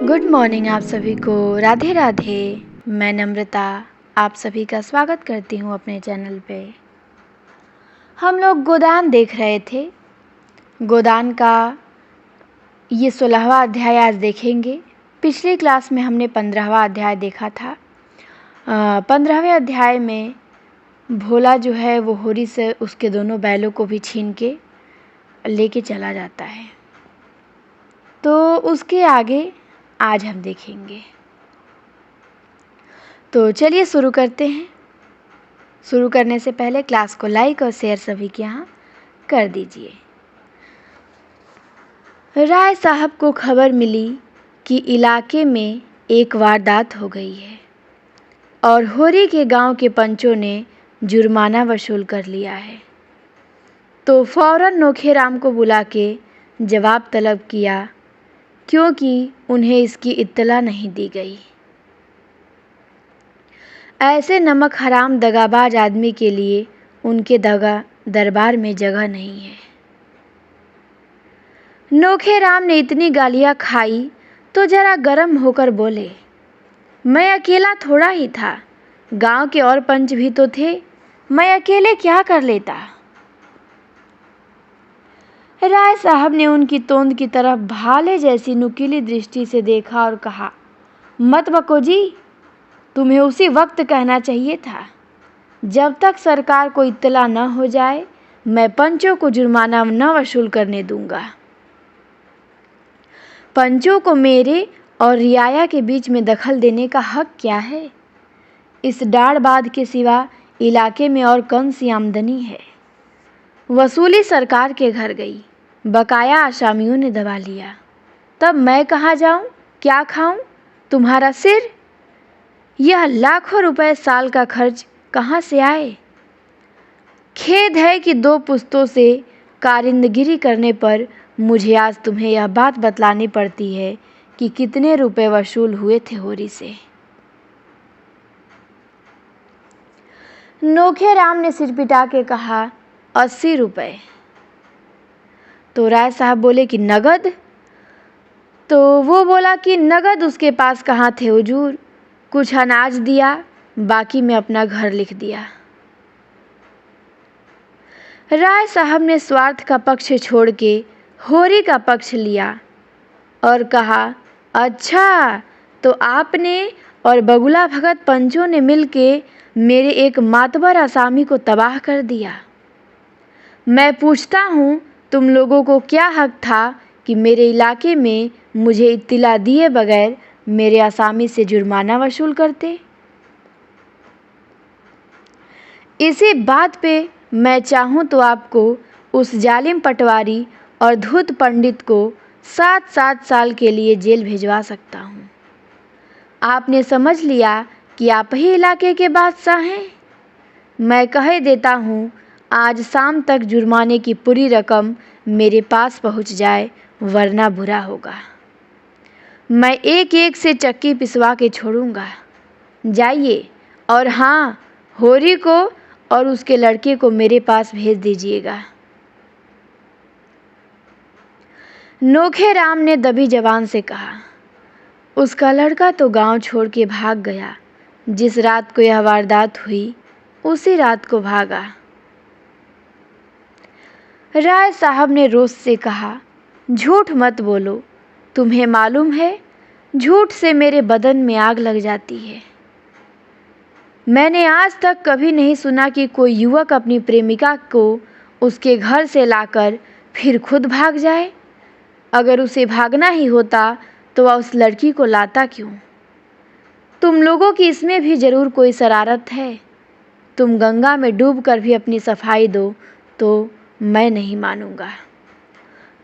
Good morning आप सभी को। राधे राधे। मैं नम्रता आप सभी का स्वागत करती हूँ अपने चैनल पे। हम लोग गोदान देख रहे थे। गोदान का ये 16वां अध्याय आज देखेंगे। पिछली क्लास में हमने 15वां अध्याय देखा था। 15वें अध्याय में भोला जो है वो होरी से उसके दोनों बैलों को भी छीन के लेके चला जाता है। तो उसके आगे आज हम देखेंगे। तो चलिए शुरू करते हैं। शुरू करने से पहले क्लास को लाइक और शेयर सभी के यहाँ कर दीजिए। राय साहब को खबर मिली कि इलाके में एक वारदात हो गई है और होरी के गांव के पंचों ने जुर्माना वसूल कर लिया है। तो फौरन नोखेराम को बुला के जवाब तलब किया, क्योंकि उन्हें इसकी इत्तला नहीं दी गई। ऐसे नमक हराम दगाबाज आदमी के लिए उनके दरबार में जगह नहीं है। नोखेराम ने इतनी गालियां खाई तो जरा गर्म होकर बोले, मैं अकेला थोड़ा ही था, गांव के और पंच भी तो थे, मैं अकेले क्या कर लेता। राय साहब ने उनकी तोंद की तरफ भाले जैसी नुकीली दृष्टि से देखा और कहा, मत बको जी, तुम्हें उसी वक्त कहना चाहिए था। जब तक सरकार को इत्तला न हो जाए मैं पंचों को जुर्माना न वसूल करने दूंगा। पंचों को मेरे और रियाया के बीच में दखल देने का हक क्या है? इस डाढ़बाद के सिवा इलाके में और कौन सी आमदनी है? वसूली सरकार के घर गई, बकाया आसामियों ने दबा लिया। तब मैं कहाँ जाऊं, क्या खाऊं? तुम्हारा सिर? यह लाखों रुपए साल का खर्च कहाँ से आए? खेद है कि 2 पुस्तों से कारिंदगिरी करने पर मुझे आज तुम्हें यह बात बतलानी पड़ती है कि कितने रुपए वसूल हुए थे होरी से। नोखेराम ने सिर पिटा के कहा, 80 रुपए। तो राय साहब बोले कि नगद? तो वो बोला कि नगद उसके पास कहाँ थे हुजूर, कुछ अनाज दिया, बाकी में अपना घर लिख दिया। राय साहब ने स्वार्थ का पक्ष छोड़ के होरी का पक्ष लिया और कहा, अच्छा तो आपने और बगुला भगत पंचों ने मिलके मेरे एक मातबर आसामी को तबाह कर दिया। मैं पूछता हूँ, तुम लोगों को क्या हक था कि मेरे इलाके में मुझे इत्तिला दिए बगैर मेरे आसामी से जुर्माना वसूल करते? इसी बात पे मैं चाहूँ तो आपको उस जालिम पटवारी और धूत पंडित को 7-7 साल के लिए जेल भिजवा सकता हूँ। आपने समझ लिया कि आप ही इलाके के बादशाह हैं। मैं कह देता हूँ, आज शाम तक जुर्माने की पूरी रकम मेरे पास पहुँच जाए, वरना बुरा होगा। मैं एक एक से चक्की पिसवा के छोड़ूंगा। जाइए, और हाँ, होरी को और उसके लड़के को मेरे पास भेज दीजिएगा। नोखेराम ने दबी जबान से कहा, उसका लड़का तो गांव छोड़ के भाग गया। जिस रात को यह वारदात हुई उसी रात को भागा। राय साहब ने रोष से कहा, झूठ मत बोलो, तुम्हें मालूम है झूठ से मेरे बदन में आग लग जाती है। मैंने आज तक कभी नहीं सुना कि कोई युवक अपनी प्रेमिका को उसके घर से लाकर फिर खुद भाग जाए। अगर उसे भागना ही होता तो वह उस लड़की को लाता क्यों? तुम लोगों की इसमें भी ज़रूर कोई शरारत है। तुम गंगा में डूबकर भी अपनी सफाई दो तो मैं नहीं मानूंगा।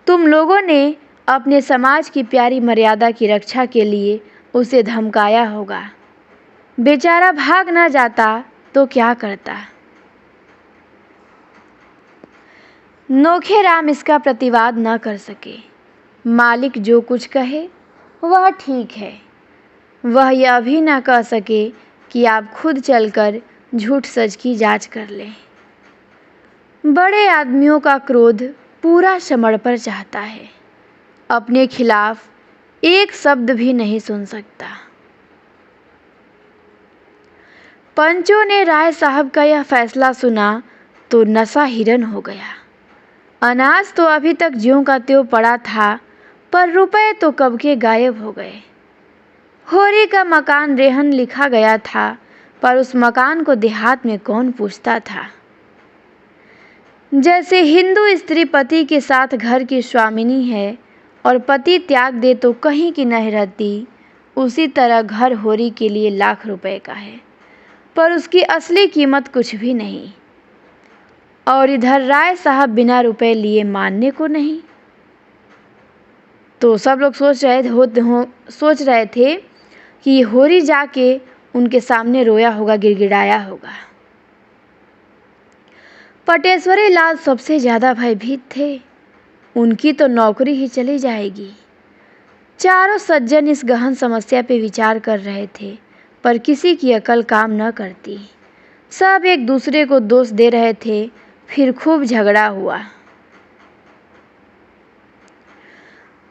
तुम लोगों ने अपने समाज की प्यारी मर्यादा की रक्षा के लिए उसे धमकाया होगा। बेचारा भाग ना जाता तो क्या करता? नोखेराम इसका प्रतिवाद न कर सके। मालिक जो कुछ कहे वह ठीक है। वह यह भी न कह सके कि आप खुद चलकर झूठ सच की जांच कर लें। बड़े आदमियों का क्रोध पूरा समर्पण चाहता है। अपने खिलाफ एक शब्द भी नहीं सुन सकता। पंचों ने राय साहब का यह फैसला सुना तो नशा हिरन हो गया। अनाज तो अभी तक ज्यों का त्यों पड़ा था, पर रुपए तो कब के गायब हो गए। होरी का मकान रेहन लिखा गया था, पर उस मकान को देहात में कौन पूछता था। जैसे हिंदू स्त्री पति के साथ घर की स्वामिनी है और पति त्याग दे तो कहीं की नहीं रहती, उसी तरह घर होरी के लिए लाख रुपए का है, पर उसकी असली कीमत कुछ भी नहीं। और इधर राय साहब बिना रुपए लिए मानने को नहीं। तो सब लोग सोच रहे थे कि ये होरी जाके उनके सामने रोया होगा, गिड़गिड़ाया होगा। पटेश्वरी लाल सबसे ज़्यादा भयभीत थे। उनकी तो नौकरी ही चली जाएगी। चारों सज्जन इस गहन समस्या पे विचार कर रहे थे, पर किसी की अकल काम न करती। सब एक दूसरे को दोष दे रहे थे। फिर खूब झगड़ा हुआ।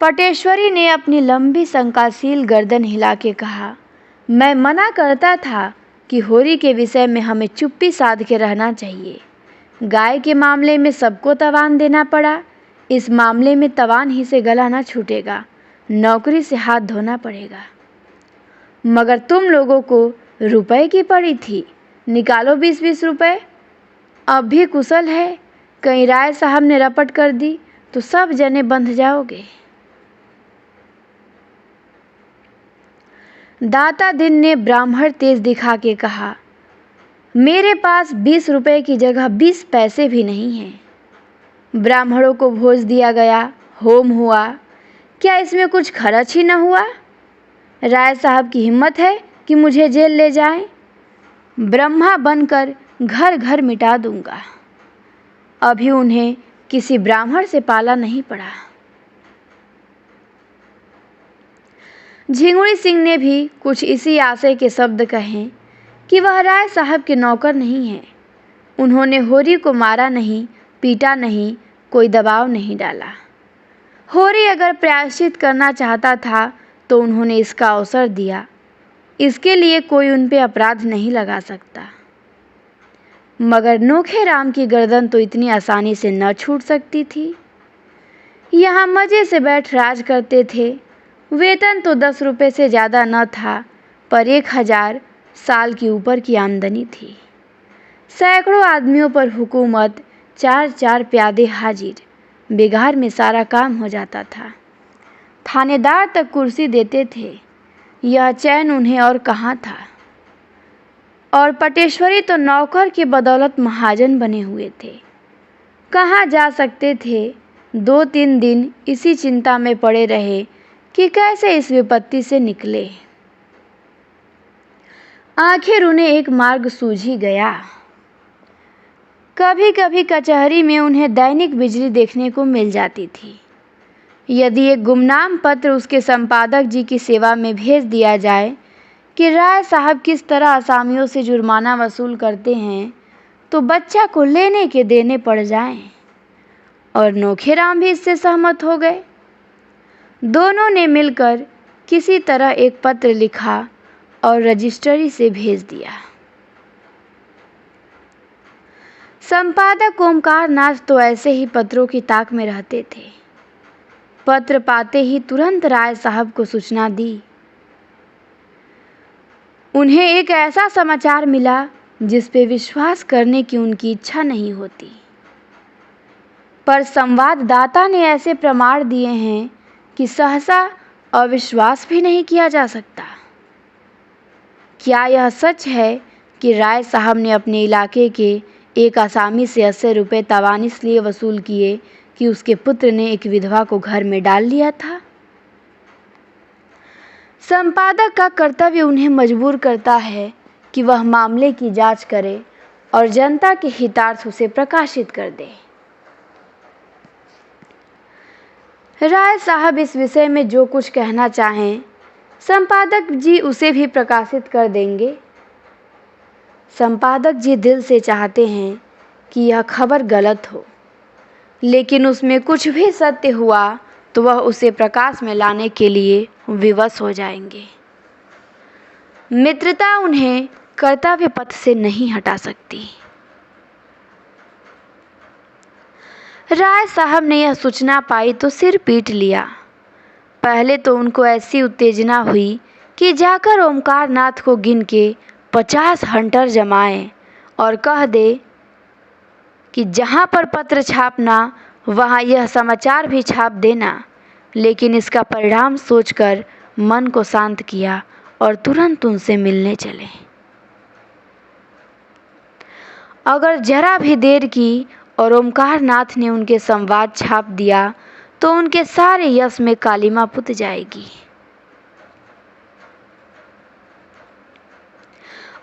पटेश्वरी ने अपनी लंबी शंकाशील गर्दन हिला के कहा, मैं मना करता था कि होरी के विषय में हमें चुप्पी साध के रहना चाहिए। गाय के मामले में सबको तवान देना पड़ा, इस मामले में तवान ही से गला न छूटेगा, नौकरी से हाथ धोना पड़ेगा। मगर तुम लोगों को रुपए की पड़ी थी, निकालो 20-20 रुपए। अब भी कुशल है, कहीं राय साहब ने रपट कर दी तो सब जने बंध जाओगे। दाता दिन ने ब्राह्मण तेज दिखा के कहा, मेरे पास 20 रुपए की जगह 20 पैसे भी नहीं हैं। ब्राह्मणों को भोज दिया गया, होम हुआ, क्या इसमें कुछ खर्च ही न हुआ? राय साहब की हिम्मत है कि मुझे जेल ले जाएं? ब्रह्मा बनकर घर घर मिटा दूंगा। अभी उन्हें किसी ब्राह्मण से पाला नहीं पड़ा। झिंगुड़ी सिंह ने भी कुछ इसी आशय के शब्द कहे कि वह राय साहब के नौकर नहीं हैं। उन्होंने होरी को मारा नहीं, पीटा नहीं, कोई दबाव नहीं डाला। होरी अगर प्रायश्चित करना चाहता था तो उन्होंने इसका अवसर दिया। इसके लिए कोई उन पे अपराध नहीं लगा सकता। मगर नोखे राम की गर्दन तो इतनी आसानी से न छूट सकती थी। यहाँ मज़े से बैठ राज करते थे। वेतन तो 10 रुपये से ज़्यादा न था, पर 1000 साल की ऊपर की आमदनी थी। सैकड़ों आदमियों पर हुकूमत, 4-4 प्यादे हाजिर, बिगार में सारा काम हो जाता था। थानेदार तक कुर्सी देते थे। यह चैन उन्हें और कहाँ था। और पटेश्वरी तो नौकर के बदौलत महाजन बने हुए थे। कहाँ जा सकते थे। 2-3 दिन इसी चिंता में पड़े रहे कि कैसे इस विपत्ति से निकले। आखिर उन्हें एक मार्ग सूझ ही गया। कभी कभी कचहरी में उन्हें दैनिक बिजली देखने को मिल जाती थी। यदि एक गुमनाम पत्र उसके संपादक जी की सेवा में भेज दिया जाए कि राय साहब किस तरह असामियों से जुर्माना वसूल करते हैं, तो बच्चा को लेने के देने पड़ जाएं। और नोखेराम भी इससे सहमत हो गए। दोनों ने मिलकर किसी तरह एक पत्र लिखा और रजिस्ट्री से भेज दिया। संपादक ओमकार नाथ तो ऐसे ही पत्रों की ताक में रहते थे। पत्र पाते ही तुरंत राय साहब को सूचना दी। उन्हें एक ऐसा समाचार मिला जिस पे विश्वास करने की उनकी इच्छा नहीं होती, पर संवाददाता ने ऐसे प्रमाण दिए हैं कि सहसा अविश्वास भी नहीं किया जा सकता। क्या यह सच है कि राय साहब ने अपने इलाके के एक आसामी से 80 रुपये तवान इसलिए वसूल किए कि उसके पुत्र ने एक विधवा को घर में डाल लिया था? संपादक का कर्तव्य उन्हें मजबूर करता है कि वह मामले की जांच करे और जनता के हितार्थ उसे प्रकाशित कर दे। राय साहब इस विषय में जो कुछ कहना चाहें, संपादक जी उसे भी प्रकाशित कर देंगे। संपादक जी दिल से चाहते हैं कि यह खबर गलत हो, लेकिन उसमें कुछ भी सत्य हुआ तो वह उसे प्रकाश में लाने के लिए विवश हो जाएंगे। मित्रता उन्हें कर्तव्य पथ से नहीं हटा सकती। राय साहब ने यह सूचना पाई तो सिर पीट लिया। पहले तो उनको ऐसी उत्तेजना हुई कि जाकर ओमकार नाथ को गिन के 50 हंटर जमाएं और कह दे कि जहाँ पर पत्र छापना वहाँ यह समाचार भी छाप देना। लेकिन इसका परिणाम सोचकर मन को शांत किया और तुरंत उनसे मिलने चले। अगर जरा भी देर की और ओमकार नाथ ने उनके संवाद छाप दिया तो उनके सारे यश में कालिमा पुत जाएगी।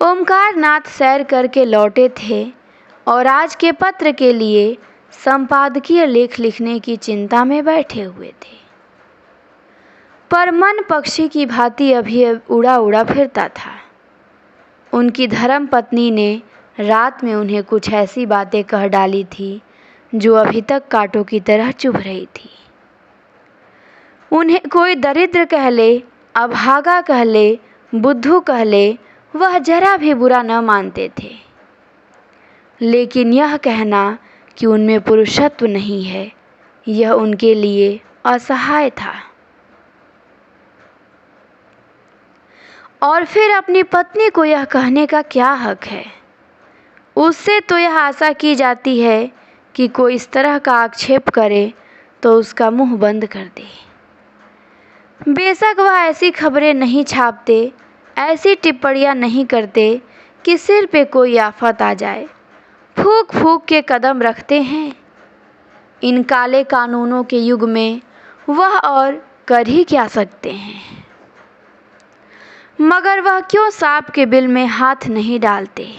ओमकार नाथ सैर करके लौटे थे और आज के पत्र के लिए संपादकीय लेख लिखने की चिंता में बैठे हुए थे। पर मन पक्षी की भांति अभी उड़ा उड़ा फिरता था। उनकी धर्म पत्नी ने रात में उन्हें कुछ ऐसी बातें कह डाली थी जो अभी तक कांटों की तरह चुभ रही थी। उन्हें कोई दरिद्र कह ले, अभागा कह ले, बुद्धू कह ले, वह जरा भी बुरा न मानते थे। लेकिन यह कहना कि उनमें पुरुषत्व नहीं है, यह उनके लिए असहाय था। और फिर अपनी पत्नी को यह कहने का क्या हक है? उससे तो यह आशा की जाती है कि कोई इस तरह का आक्षेप करे तो उसका मुंह बंद कर दे। बेशक वह ऐसी खबरें नहीं छापते, ऐसी टिप्पणियां नहीं करते कि सिर पे कोई आफत आ जाए। फूंक फूंक के कदम रखते हैं। इन काले कानूनों के युग में वह और कर ही क्या सकते हैं? मगर वह क्यों सांप के बिल में हाथ नहीं डालते?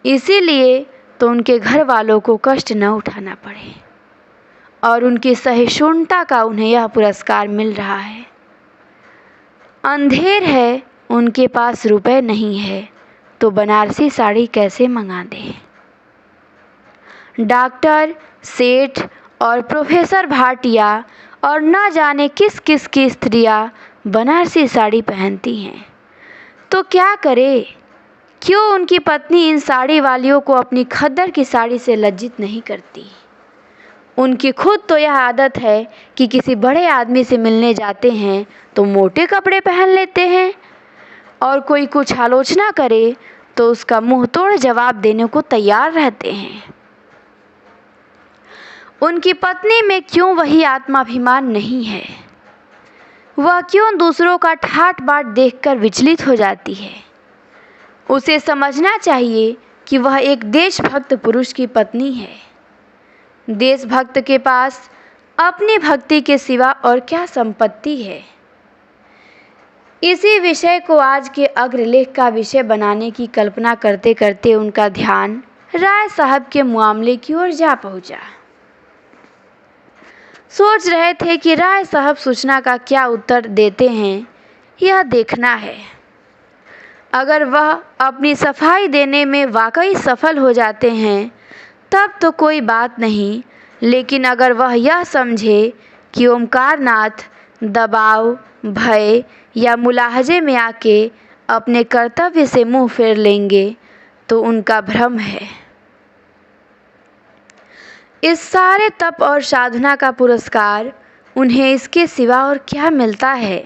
इसीलिए तो उनके घर वालों को कष्ट न उठाना पड़े और उनकी सहिष्णुता का उन्हें यह पुरस्कार मिल रहा है। अंधेर है, उनके पास रुपए नहीं है तो बनारसी साड़ी कैसे मंगा दे? डॉक्टर, सेठ और प्रोफेसर भाटिया और न जाने किस किस की स्त्रियां बनारसी साड़ी पहनती हैं, तो क्या करे? क्यों उनकी पत्नी इन साड़ी वालियों को अपनी खद्दर की साड़ी से लज्जित नहीं करती? उनकी खुद तो यह आदत है कि किसी बड़े आदमी से मिलने जाते हैं तो मोटे कपड़े पहन लेते हैं और कोई कुछ आलोचना करे तो उसका मुंह तोड़ जवाब देने को तैयार रहते हैं। उनकी पत्नी में क्यों वही आत्माभिमान नहीं है? वह क्यों दूसरों का ठाट बाट देखकर विचलित हो जाती है? उसे समझना चाहिए कि वह एक देशभक्त पुरुष की पत्नी है। देशभक्त के पास अपनी भक्ति के सिवा और क्या संपत्ति है? इसी विषय को आज के अग्रलेख का विषय बनाने की कल्पना करते करते उनका ध्यान राय साहब के मामले की ओर जा पहुंचा। सोच रहे थे कि राय साहब सूचना का क्या उत्तर देते हैं, यह देखना है। अगर वह अपनी सफाई देने में वाकई सफल हो जाते हैं तब तो कोई बात नहीं, लेकिन अगर वह यह समझे कि ओमकार नाथ दबाव, भय या मुलाहजे में आके अपने कर्तव्य से मुंह फेर लेंगे तो उनका भ्रम है। इस सारे तप और साधना का पुरस्कार उन्हें इसके सिवा और क्या मिलता है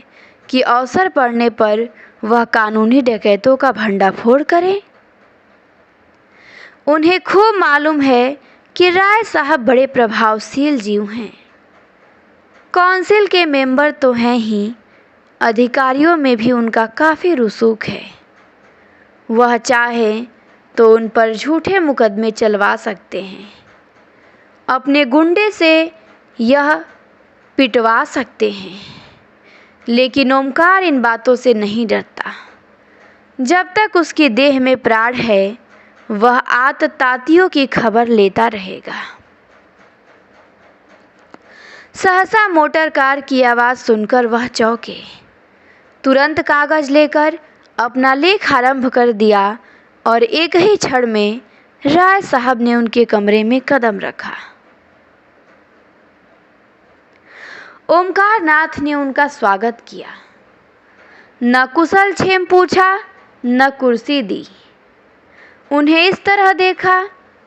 कि अवसर पड़ने पर वह कानूनी डकैतों का भंडाफोड़ करें? उन्हें खूब मालूम है कि राय साहब बड़े प्रभावशील जीव हैं। काउंसिल के मेंबर तो हैं ही, अधिकारियों में भी उनका काफ़ी रुसूख है। वह चाहे तो उन पर झूठे मुकदमे चलवा सकते हैं, अपने गुंडे से यह पिटवा सकते हैं, लेकिन ओमकार इन बातों से नहीं डरता। जब तक उसकी देह में प्राण है वह आततातियों की खबर लेता रहेगा। सहसा मोटर कार की आवाज़ सुनकर वह चौंके। तुरंत कागज लेकर अपना लेख आरंभ कर दिया और एक ही क्षण में राय साहब ने उनके कमरे में कदम रखा। ओमकार नाथ ने उनका स्वागत किया, न कुशल क्षेम पूछा, न कुर्सी दी। उन्हें इस तरह देखा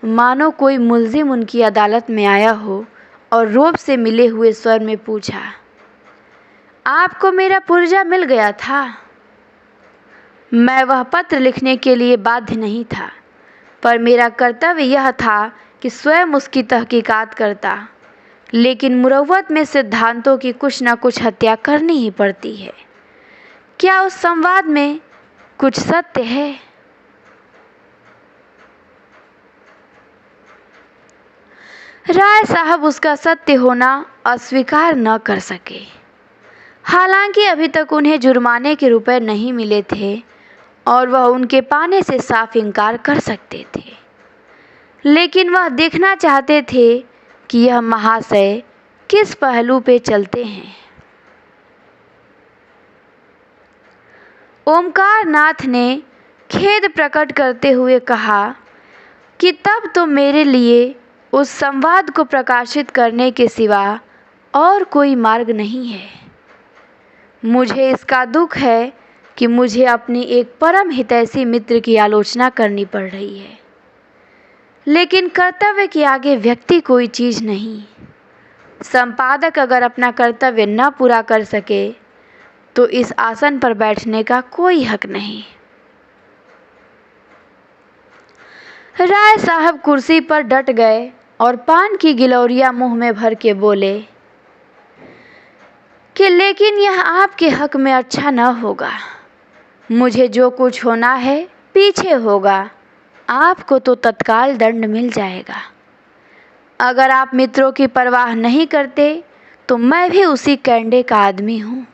मानो कोई मुल्जिम उनकी अदालत में आया हो और रौब से मिले हुए स्वर में पूछा, आपको मेरा पुर्जा मिल गया था? मैं वह पत्र लिखने के लिए बाध्य नहीं था, पर मेरा कर्तव्य यह था कि स्वयं उसकी तहकीकात करता, लेकिन मुरव्वत में सिद्धांतों की कुछ न कुछ हत्या करनी ही पड़ती है। क्या उस संवाद में कुछ सत्य है? राय साहब उसका सत्य होना अस्वीकार न कर सके। हालांकि अभी तक उन्हें जुर्माने के रुपए नहीं मिले थे और वह उनके पाने से साफ इनकार कर सकते थे, लेकिन वह देखना चाहते थे कि यह महाशय किस पहलू पे चलते हैं। ओमकार नाथ ने खेद प्रकट करते हुए कहा कि तब तो मेरे लिए उस संवाद को प्रकाशित करने के सिवा और कोई मार्ग नहीं है। मुझे इसका दुख है कि मुझे अपनी एक परम हितैषी मित्र की आलोचना करनी पड़ रही है, लेकिन कर्तव्य के आगे व्यक्ति कोई चीज़ नहीं। संपादक अगर अपना कर्तव्य न पूरा कर सके तो इस आसन पर बैठने का कोई हक नहीं। राय साहब कुर्सी पर डट गए और पान की गिलौरियां मुंह में भर के बोले कि लेकिन यह आपके हक में अच्छा न होगा। मुझे जो कुछ होना है पीछे होगा, आपको तो तत्काल दंड मिल जाएगा। अगर आप मित्रों की परवाह नहीं करते तो मैं भी उसी कैंडे का आदमी हूँ।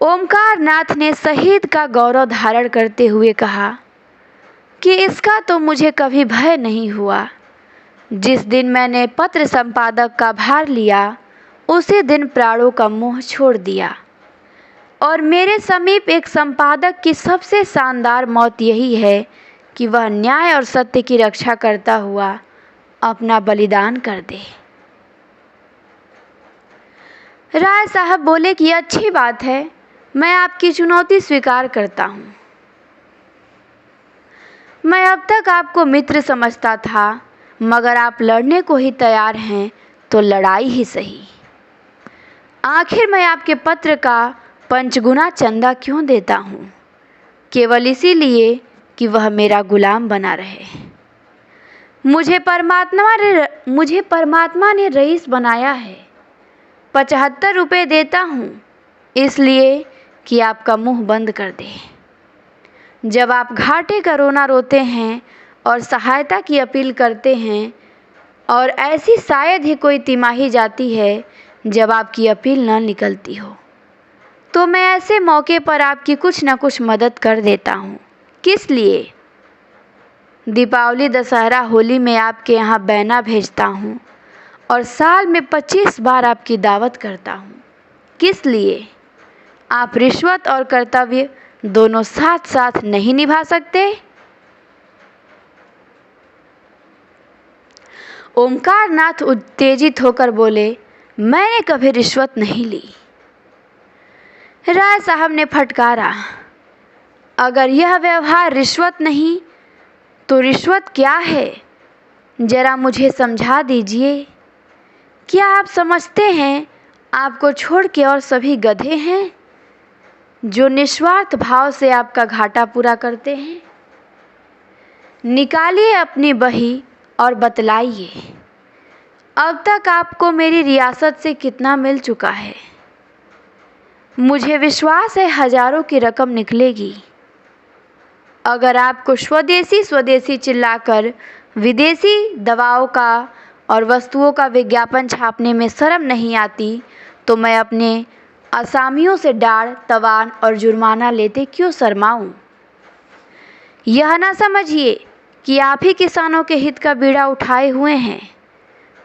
ओमकार नाथ ने शहीद का गौरव धारण करते हुए कहा कि इसका तो मुझे कभी भय नहीं हुआ। जिस दिन मैंने पत्र संपादक का भार लिया उसी दिन प्राणों का मोह छोड़ दिया, और मेरे समीप एक संपादक की सबसे शानदार मौत यही है कि वह न्याय और सत्य की रक्षा करता हुआ अपना बलिदान कर दे। राय साहब बोले कि अच्छी बात है, मैं आपकी चुनौती स्वीकार करता हूँ। मैं अब तक आपको मित्र समझता था, मगर आप लड़ने को ही तैयार हैं तो लड़ाई ही सही। आखिर मैं आपके पत्र का पंचगुना चंदा क्यों देता हूँ? केवल इसीलिए कि वह मेरा गुलाम बना रहे। मुझे परमात्मा ने रईस बनाया है। 75 रुपये देता हूँ इसलिए कि आपका मुंह बंद कर दे। जब आप घाटे का रोना रोते हैं और सहायता की अपील करते हैं, और ऐसी शायद ही कोई तिमाही जाती है जब आपकी अपील न निकलती हो, तो मैं ऐसे मौके पर आपकी कुछ न कुछ मदद कर देता हूँ। किस लिए? दीपावली, दशहरा, होली में आपके यहाँ बैना भेजता हूँ और साल में 25 बार आपकी दावत करता हूँ। किस लिए? आप रिश्वत और कर्तव्य दोनों साथ साथ नहीं निभा सकते? ओमकार नाथ उत्तेजित होकर बोले, मैंने कभी रिश्वत नहीं ली। राय साहब ने फटकारा, अगर यह व्यवहार रिश्वत नहीं तो रिश्वत क्या है? जरा मुझे समझा दीजिए। क्या आप समझते हैं आपको छोड़ के और सभी गधे हैं जो निस्वार्थ भाव से आपका घाटा पूरा करते हैं? निकालिए अपनी बही और बतलाइए, अब तक आपको मेरी रियासत से कितना मिल चुका है? मुझे विश्वास है हजारों की रकम निकलेगी। अगर आपको स्वदेशी स्वदेशी चिल्लाकर विदेशी दवाओं का और वस्तुओं का विज्ञापन छापने में शर्म नहीं आती तो मैं अपने असामियों से डाढ़, तवान और जुर्माना लेते क्यों शर्माऊं? यह ना समझिए कि आप ही किसानों के हित का बीड़ा उठाए हुए हैं।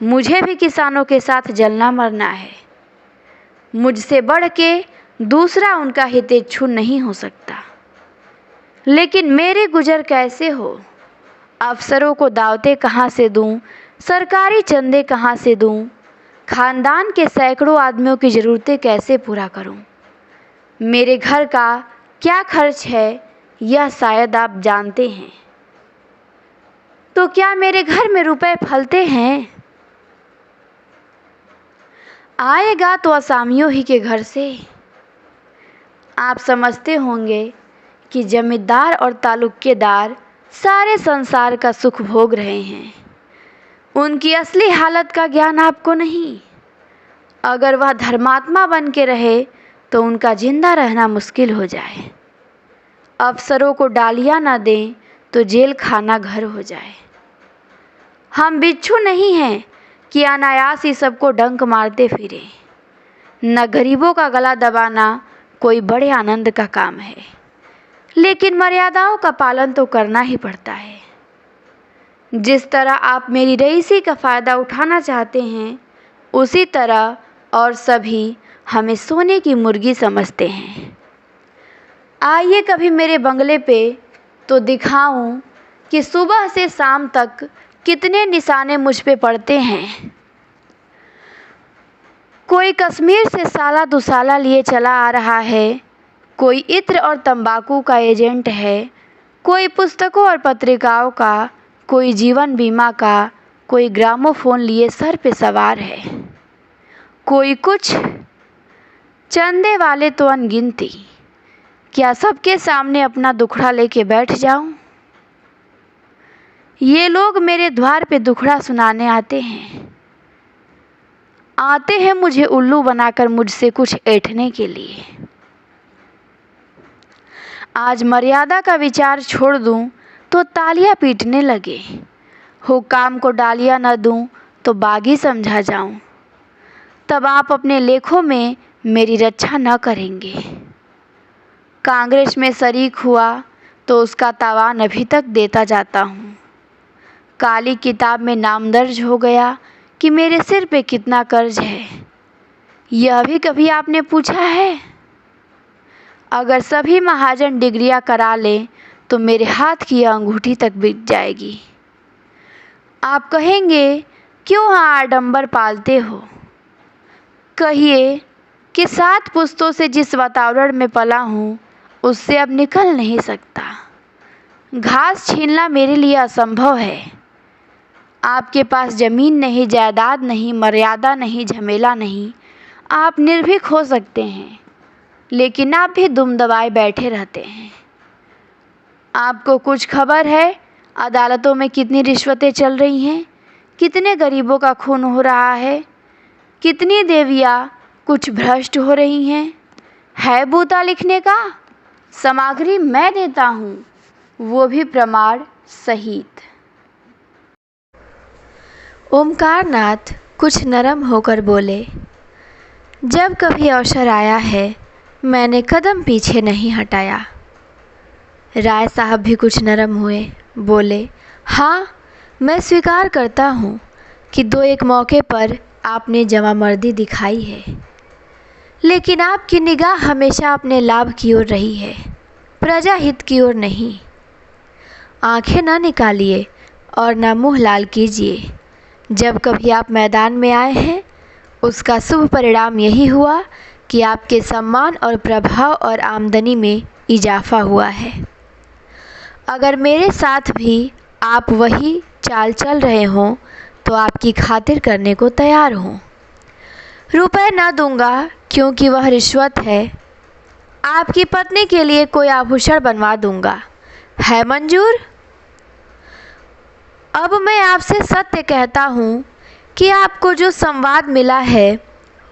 मुझे भी किसानों के साथ जलना मरना है। मुझसे बढ़ के दूसरा उनका हितेच्छु नहीं हो सकता। लेकिन मेरे गुजर कैसे हो? अफसरों को दावतें कहाँ से दूं सरकारी चंदे कहाँ से दूँ? खानदान के सैकड़ों आदमियों की ज़रूरतें कैसे पूरा करूँ? मेरे घर का क्या खर्च है यह शायद आप जानते हैं। तो क्या मेरे घर में रुपए फलते हैं? आएगा तो असामियों ही के घर से। आप समझते होंगे कि जमींदार और तालुकेदार सारे संसार का सुख भोग रहे हैं। उनकी असली हालत का ज्ञान आपको नहीं। अगर वह धर्मात्मा बन के रहे तो उनका जिंदा रहना मुश्किल हो जाए। अफसरों को डालियाँ न दें तो जेल खाना घर हो जाए। हम बिच्छू नहीं हैं कि अनायास ही सबको डंक मारते फिरे। न गरीबों का गला दबाना कोई बड़े आनंद का काम है, लेकिन मर्यादाओं का पालन तो करना ही पड़ता है। जिस तरह आप मेरी रईसी का फ़ायदा उठाना चाहते हैं, उसी तरह और सभी हमें सोने की मुर्गी समझते हैं। आइए कभी मेरे बंगले पे तो दिखाऊं कि सुबह से शाम तक कितने निशाने मुझ पे पड़ते हैं। कोई कश्मीर से साला दुसाला लिए चला आ रहा है, कोई इत्र और तंबाकू का एजेंट है, कोई पुस्तकों और पत्रिकाओं का, कोई जीवन बीमा का, कोई ग्रामोफोन लिए सर पे सवार है, कोई कुछ। चंदे वाले तो अनगिनती। क्या सबके सामने अपना दुखड़ा लेके बैठ जाऊं? ये लोग मेरे द्वार पे दुखड़ा सुनाने आते हैं मुझे उल्लू बनाकर मुझसे कुछ ऐंठने के लिए। आज मर्यादा का विचार छोड़ दूं तो तालियां पीटने लगे। हुक्काम को डालियां न दूं तो बागी समझा जाऊं। तब आप अपने लेखों में मेरी रक्षा न करेंगे। कांग्रेस में शरीक हुआ तो उसका तावान अभी तक देता जाता हूँ। काली किताब में नाम दर्ज हो गया कि मेरे सिर पे कितना कर्ज है। यह भी कभी आपने पूछा है? अगर सभी महाजन डिग्रियां करा लें तो मेरे हाथ की यह अंगूठी तक बिक जाएगी। आप कहेंगे क्यों आडंबर पालते हो? कहिए कि 7 पुश्तों से जिस वातावरण में पला हूँ उससे अब निकल नहीं सकता। घास छीलना मेरे लिए असंभव है। आपके पास ज़मीन नहीं, जायदाद नहीं, मर्यादा नहीं, झमेला नहीं। आप निर्भीक हो सकते हैं, लेकिन आप भी दुम दबाए बैठे रहते हैं। आपको कुछ खबर है अदालतों में कितनी रिश्वतें चल रही हैं, कितने गरीबों का खून हो रहा है, कितनी देवियाँ कुछ भ्रष्ट हो रही हैं? है बूता लिखने का? सामग्री मैं देता हूँ, वो भी प्रमाण सहित। ओमकारनाथ कुछ नरम होकर बोले, जब कभी अवसर आया है मैंने कदम पीछे नहीं हटाया। राय साहब भी कुछ नरम हुए, बोले, हाँ मैं स्वीकार करता हूँ कि 2-1 मौके पर आपने जवामर्दी दिखाई है, लेकिन आपकी निगाह हमेशा अपने लाभ की ओर रही है, प्रजा हित की ओर नहीं। आंखें ना निकालिए और ना मुँह लाल कीजिए। जब कभी आप मैदान में आए हैं उसका शुभ परिणाम यही हुआ कि आपके सम्मान और प्रभाव और आमदनी में इजाफा हुआ है। अगर मेरे साथ भी आप वही चाल चल रहे हों तो आपकी खातिर करने को तैयार हूँ। रुपए ना दूंगा क्योंकि वह रिश्वत है। आपकी पत्नी के लिए कोई आभूषण बनवा दूंगा। है मंजूर? अब मैं आपसे सत्य कहता हूँ कि आपको जो संवाद मिला है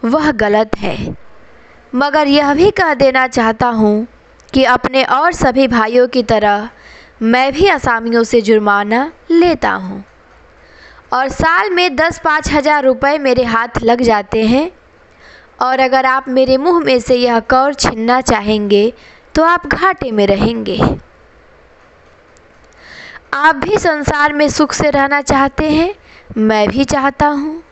वह गलत है, मगर यह भी कह देना चाहता हूँ कि अपने और सभी भाइयों की तरह मैं भी असामियों से जुर्माना लेता हूँ और साल में 10-5 हज़ार रुपये मेरे हाथ लग जाते हैं। और अगर आप मेरे मुंह में से यह कौर छीनना चाहेंगे तो आप घाटे में रहेंगे। आप भी संसार में सुख से रहना चाहते हैं, मैं भी चाहता हूँ।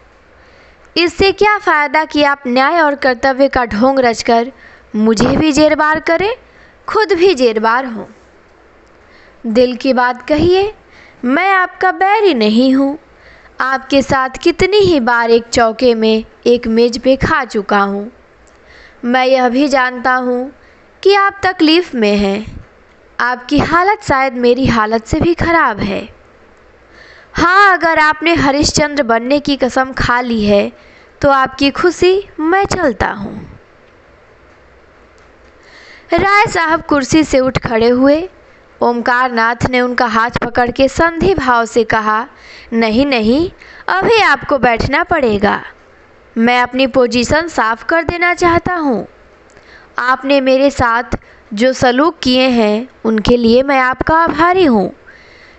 इससे क्या फ़ायदा कि आप न्याय और कर्तव्य का ढोंग रचकर मुझे भी जेरबार करें, खुद भी जेरबार हों। दिल की बात कहिए, मैं आपका बैरी नहीं हूँ। आपके साथ कितनी ही बार एक चौके में एक मेज पे खा चुका हूँ। मैं यह भी जानता हूँ कि आप तकलीफ़ में हैं। आपकी हालत शायद मेरी हालत से भी ख़राब है। हाँ, अगर आपने हरिश्चंद्र बनने की कसम खा ली है तो आपकी खुशी मैं चलता हूँ। राय साहब कुर्सी से उठ खड़े हुए। ओमकार नाथ ने उनका हाथ पकड़ के संधि भाव से कहा, नहीं नहीं, अभी आपको बैठना पड़ेगा। मैं अपनी पोजीशन साफ कर देना चाहता हूँ। आपने मेरे साथ जो सलूक किए हैं उनके लिए मैं आपका आभारी हूँ,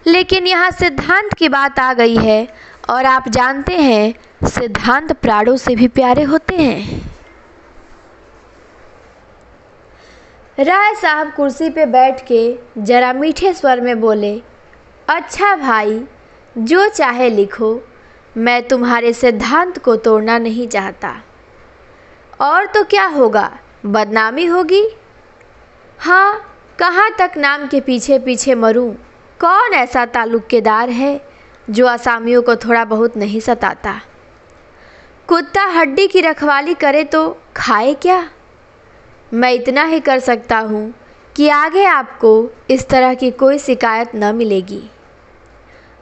लेकिन यहाँ सिद्धांत की बात आ गई है और आप जानते हैं सिद्धांत प्राणों से भी प्यारे होते हैं। राय साहब कुर्सी पे बैठ के जरा मीठे स्वर में बोले, अच्छा भाई, जो चाहे लिखो, मैं तुम्हारे सिद्धांत को तोड़ना नहीं चाहता। और तो क्या होगा, बदनामी होगी। हाँ, कहाँ तक नाम के पीछे पीछे मरूं। कौन ऐसा ताल्लुकेदार है जो असामियों को थोड़ा बहुत नहीं सताता। कुत्ता हड्डी की रखवाली करे तो खाए क्या। मैं इतना ही कर सकता हूँ कि आगे आपको इस तरह की कोई शिकायत न मिलेगी।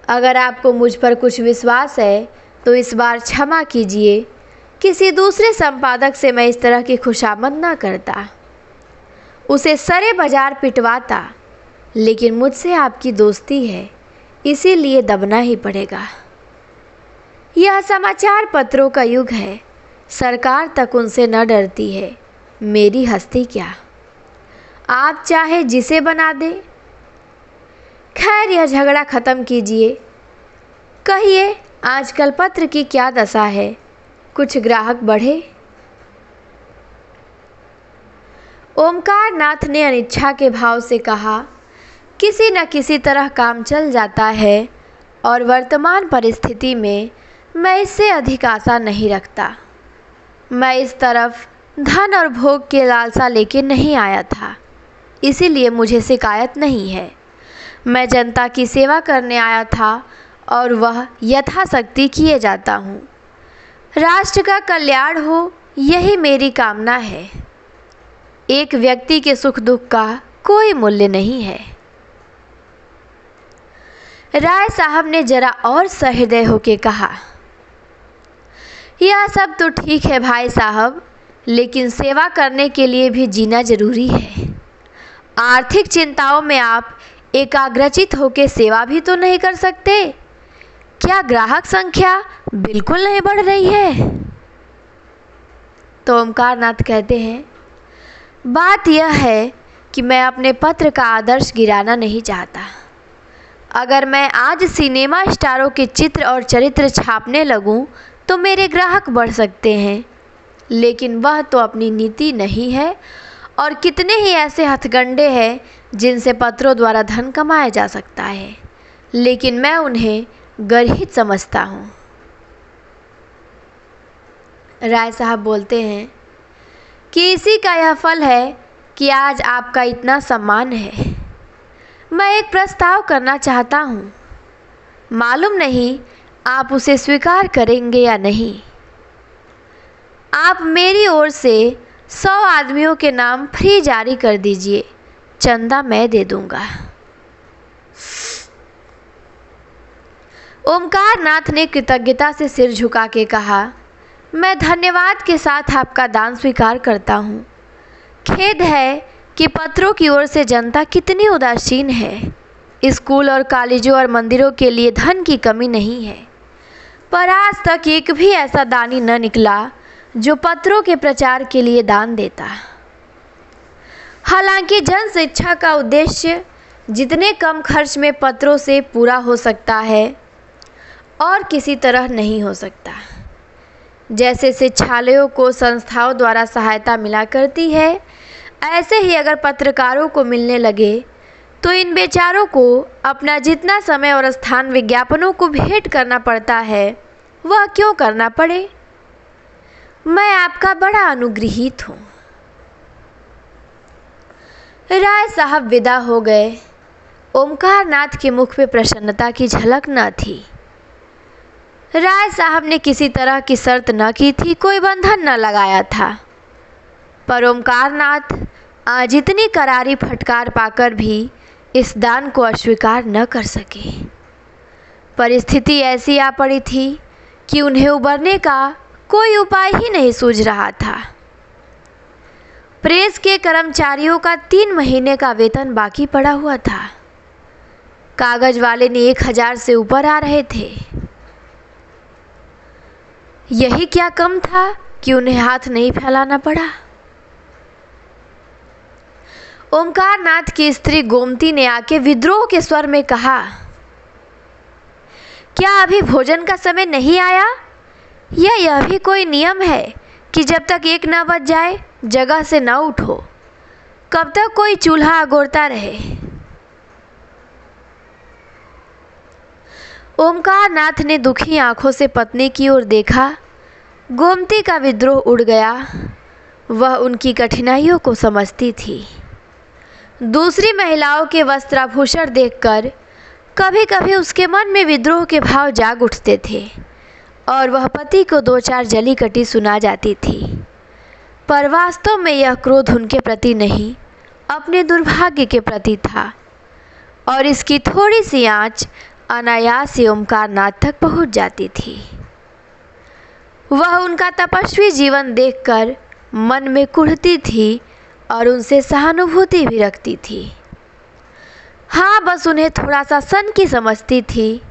अगर आपको मुझ पर कुछ विश्वास है तो इस बार क्षमा कीजिए। किसी दूसरे संपादक से मैं इस तरह की खुशामद ना करता, उसे सरे बाजार पिटवाता, लेकिन मुझसे आपकी दोस्ती है, इसीलिए दबना ही पड़ेगा। यह समाचार पत्रों का युग है, सरकार तक उनसे न डरती है, मेरी हस्ती क्या। आप चाहे जिसे बना दें। खैर, यह झगड़ा ख़त्म कीजिए। कहिए, आजकल पत्र की क्या दशा है, कुछ ग्राहक बढ़े। ओमकार नाथ ने अनिच्छा के भाव से कहा, किसी न किसी तरह काम चल जाता है और वर्तमान परिस्थिति में मैं इससे अधिक आशा नहीं रखता। मैं इस तरफ धन और भोग के लालसा लेके नहीं आया था, इसीलिए मुझे शिकायत नहीं है। मैं जनता की सेवा करने आया था और वह यथाशक्ति किए जाता हूँ। राष्ट्र का कल्याण हो, यही मेरी कामना है। एक व्यक्ति के सुख दुख का कोई मूल्य नहीं है। राय साहब ने जरा और सहृदय होके कहा, यह सब तो ठीक है भाई साहब, लेकिन सेवा करने के लिए भी जीना जरूरी है। आर्थिक चिंताओं में आप एकाग्रचित होकर सेवा भी तो नहीं कर सकते। क्या ग्राहक संख्या बिल्कुल नहीं बढ़ रही है। तो ओमकार नाथ कहते हैं, बात यह है कि मैं अपने पत्र का आदर्श गिराना नहीं चाहता। अगर मैं आज सिनेमा स्टारों के चित्र और चरित्र छापने लगूं तो मेरे ग्राहक बढ़ सकते हैं, लेकिन वह तो अपनी नीति नहीं है। और कितने ही ऐसे हथकंडे हैं जिनसे पत्रों द्वारा धन कमाया जा सकता है, लेकिन मैं उन्हें गर्हित समझता हूँ। राय साहब बोलते हैं कि इसी का यह फल है कि आज आपका इतना सम्मान है। मैं एक प्रस्ताव करना चाहता हूँ, मालूम नहीं आप उसे स्वीकार करेंगे या नहीं। आप मेरी ओर से 100 आदमियों के नाम फ्री जारी कर दीजिए, चंदा मैं दे दूंगा। ओमकार नाथ ने कृतज्ञता से सिर झुका के कहा, मैं धन्यवाद के साथ आपका दान स्वीकार करता हूँ। खेद है कि पत्रों की ओर से जनता कितनी उदासीन है। स्कूल और कॉलेजों और मंदिरों के लिए धन की कमी नहीं है, पर आज तक एक भी ऐसा दानी न निकला जो पत्रों के प्रचार के लिए दान देता। हालांकि जन शिक्षा का उद्देश्य जितने कम खर्च में पत्रों से पूरा हो सकता है और किसी तरह नहीं हो सकता। जैसे शिक्षालयों को संस्थाओं द्वारा सहायता मिला करती है, ऐसे ही अगर पत्रकारों को मिलने लगे तो इन बेचारों को अपना जितना समय और स्थान विज्ञापनों को भेंट करना पड़ता है, वह क्यों करना पड़े। मैं आपका बड़ा अनुग्रहित हूँ। राय साहब विदा हो गए। ओमकार नाथ के मुख पे प्रसन्नता की झलक न थी। राय साहब ने किसी तरह की शर्त न की थी, कोई बंधन न लगाया था, पर ओमकारनाथ आज इतनी करारी फटकार पाकर भी इस दान को अस्वीकार न कर सके। परिस्थिति ऐसी आ पड़ी थी कि उन्हें उबरने का कोई उपाय ही नहीं सूझ रहा था। प्रेस के कर्मचारियों का 3 महीने का वेतन बाकी पड़ा हुआ था। कागज वाले ने 1000 से ऊपर आ रहे थे। यही क्या कम था कि उन्हें हाथ नहीं फैलाना पड़ा। ओमकारनाथ की स्त्री गोमती ने आके विद्रोह के स्वर में कहा, क्या अभी भोजन का समय नहीं आया? या यह भी कोई नियम है कि जब तक 1 न बज जाए जगह से न उठो? कब तक कोई चूल्हा अगोरता रहे? ओमकारनाथ ने दुखी आंखों से पत्नी की ओर देखा। गोमती का विद्रोह उड़ गया। वह उनकी कठिनाइयों को समझती थी। दूसरी महिलाओं के वस्त्राभूषण देखकर कभी कभी उसके मन में विद्रोह के भाव जाग उठते थे और वह पति को 2-4 जली कटी सुना जाती थी, पर वास्तव में यह क्रोध उनके प्रति नहीं, अपने दुर्भाग्य के प्रति था और इसकी थोड़ी सी आंच अनायास ही ओमकारनाथ तक पहुंच जाती थी। वह उनका तपस्वी जीवन देखकर मन में कुढ़ती थी और उनसे सहानुभूति भी रखती थी। हाँ, बस उन्हें थोड़ा सा सन की समझती थी।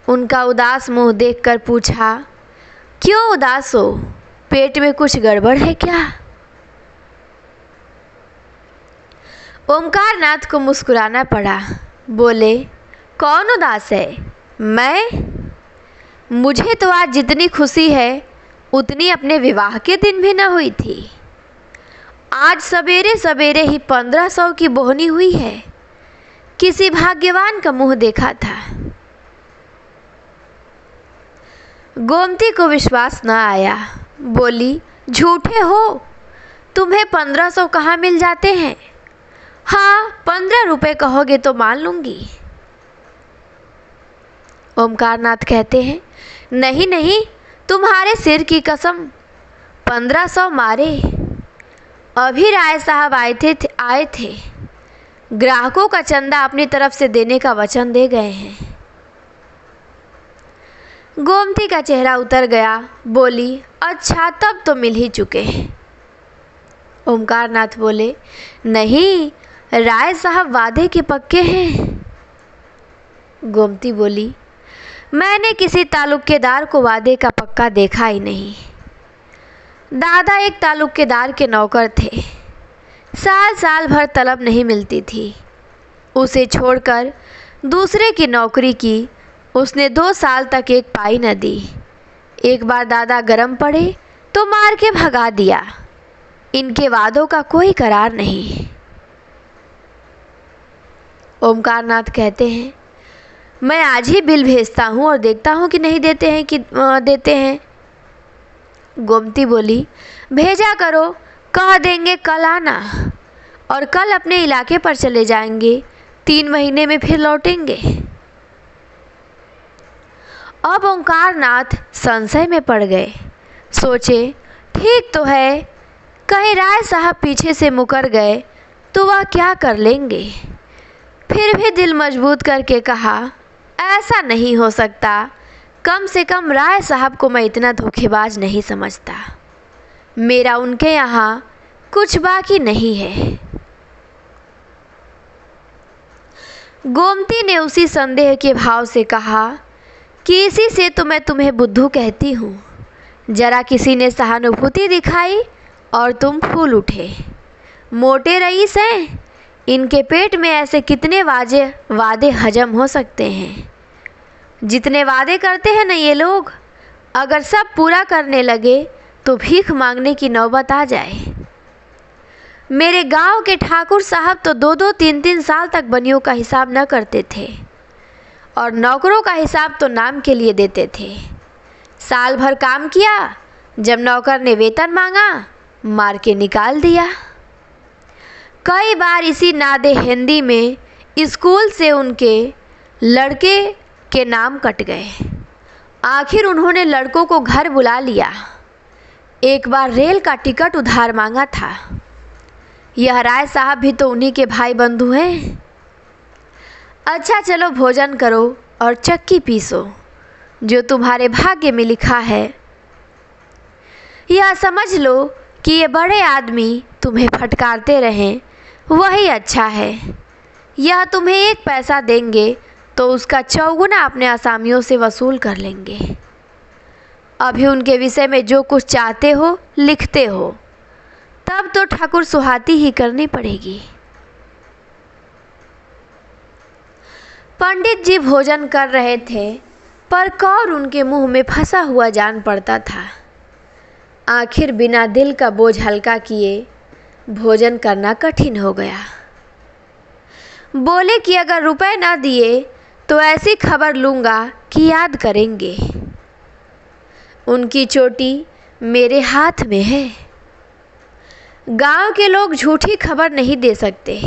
उनका उदास मुंह देखकर पूछा, क्यों उदास हो? पेट में कुछ गड़बड़ है क्या? ओमकारनाथ को मुस्कुराना पड़ा। बोले, कौन उदास है? मैं? मुझे तो आज जितनी खुशी है उतनी अपने विवाह के दिन भी न हुई थी। आज सवेरे सवेरे ही 1500 की बोहनी हुई है। किसी भाग्यवान का मुंह देखा था। गोमती को विश्वास न आया। बोली, झूठे हो, तुम्हें 1500 कहाँ मिल जाते हैं? हाँ, 15 रुपये कहोगे तो मान लूँगी। ओमकारनाथ कहते हैं, नहीं नहीं, तुम्हारे सिर की कसम, 1500 मारे। अभी राय साहब आए थे। ग्राहकों का चंदा अपनी तरफ से देने का वचन दे गए हैं। गोमती का चेहरा उतर गया। बोली, अच्छा, तब तो मिल ही चुके हैं। ओमकारनाथ बोले, नहीं, राय साहब वादे के पक्के हैं। गोमती बोली, मैंने किसी तालुकेदार को वादे का पक्का देखा ही नहीं। दादा एक तालुकेदार के नौकर थे। साल भर तलब नहीं मिलती थी। उसे छोड़कर दूसरे की नौकरी की उसने 2 साल तक एक पाई न दी। एक बार दादा गरम पड़े तो मार के भगा दिया। इनके वादों का कोई करार नहीं। ओमकारनाथ कहते हैं, मैं आज ही बिल भेजता हूँ और देखता हूँ कि नहीं देते हैं। गोमती बोली, भेजा करो, कह देंगे कल आना, और कल अपने इलाके पर चले जाएंगे। 3 महीने में फिर लौटेंगे। अब ओमकारनाथ संशय में पड़ गए। सोचे, ठीक तो है, कहीं राय साहब पीछे से मुकर गए तो वह क्या कर लेंगे। फिर भी दिल मजबूत करके कहा, ऐसा नहीं हो सकता। कम से कम राय साहब को मैं इतना धोखेबाज नहीं समझता। मेरा उनके यहाँ कुछ बाकी नहीं है। गोमती ने उसी संदेह के भाव से कहा कि इसी से तो मैं तुम्हें बुद्धू कहती हूँ। जरा किसी ने सहानुभूति दिखाई और तुम फूल उठे। मोटे रईस हैं, इनके पेट में ऐसे कितने वादे हजम हो सकते हैं। जितने वादे करते हैं ना ये लोग, अगर सब पूरा करने लगे तो भीख मांगने की नौबत आ जाए। मेरे गांव के ठाकुर साहब तो 2-2, 3-3 साल तक बनियों का हिसाब न करते थे और नौकरों का हिसाब तो नाम के लिए देते थे। साल भर काम किया, जब नौकर ने वेतन मांगा, मार के निकाल दिया। कई बार इसी नादे हिंदी में स्कूल से उनके लड़के के नाम कट गए आखिर उन्होंने लड़कों को घर बुला लिया। एक बार रेल का टिकट उधार मांगा था। यह राय साहब भी तो उन्हीं के भाई बंधु हैं। अच्छा चलो भोजन करो और चक्की पीसो, जो तुम्हारे भाग्य में लिखा है। यह समझ लो कि ये बड़े आदमी तुम्हें फटकारते रहें वही अच्छा है। यह तुम्हें 1 पैसा देंगे तो उसका चौगुना अपने असामियों से वसूल कर लेंगे। अभी उनके विषय में जो कुछ चाहते हो लिखते हो, तब तो ठाकुर सुहाती ही करनी पड़ेगी। पंडित जी भोजन कर रहे थे, पर कौर उनके मुंह में फंसा हुआ जान पड़ता था। आखिर बिना दिल का बोझ हल्का किए भोजन करना कठिन हो गया। बोले कि अगर रुपए ना दिए तो ऐसी खबर लूँगा कि याद करेंगे। उनकी चोटी मेरे हाथ में है। गांव के लोग झूठी खबर नहीं दे सकते।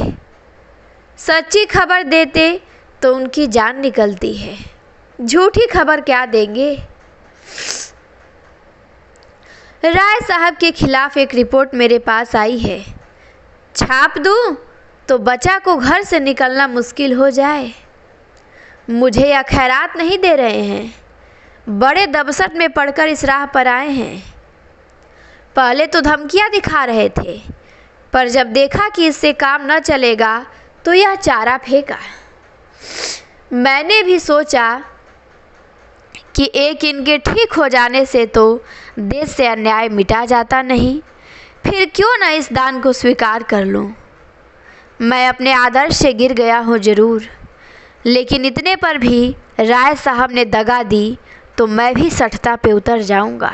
सच्ची खबर देते तो उनकी जान निकलती है। झूठी खबर क्या देंगे। राय साहब के खिलाफ एक रिपोर्ट मेरे पास आई है। छाप दूं तो बच्चा को घर से निकलना मुश्किल हो जाए। मुझे यह खैरात नहीं दे रहे हैं, बड़े दबसट में पड़कर इस राह पर आए हैं। पहले तो धमकियां दिखा रहे थे, पर जब देखा कि इससे काम न चलेगा तो यह चारा फेंका। मैंने भी सोचा कि एक इनके ठीक हो जाने से तो देश से अन्याय मिटा जाता नहीं, फिर क्यों न इस दान को स्वीकार कर लूं। मैं अपने आदर्श से गिर गया हूं जरूर, लेकिन इतने पर भी राय साहब ने दगा दी तो मैं भी सठता पे उतर जाऊंगा।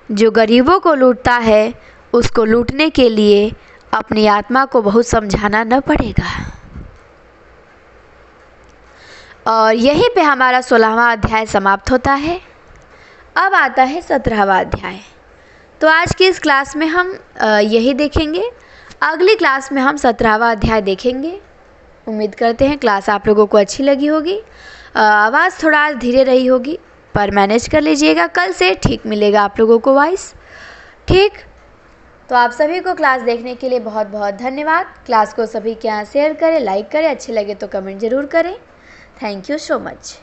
जो गरीबों को लूटता है उसको लूटने के लिए अपनी आत्मा को बहुत समझाना न पड़ेगा। और यहीं पे हमारा 16वां अध्याय समाप्त होता है। अब आता है 17वां अध्याय। तो आज की इस क्लास में हम यही देखेंगे। अगली क्लास में हम 17वां अध्याय देखेंगे। उम्मीद करते हैं क्लास आप लोगों को अच्छी लगी होगी। आवाज़ थोड़ा धीरे रही होगी, पर मैनेज कर लीजिएगा। कल से ठीक मिलेगा आप लोगों को वॉइस। ठीक, तो आप सभी को क्लास देखने के लिए बहुत बहुत धन्यवाद। क्लास को सभी के यहाँ शेयर करें, लाइक करें, अच्छे लगे तो कमेंट ज़रूर करें। Thank you so much.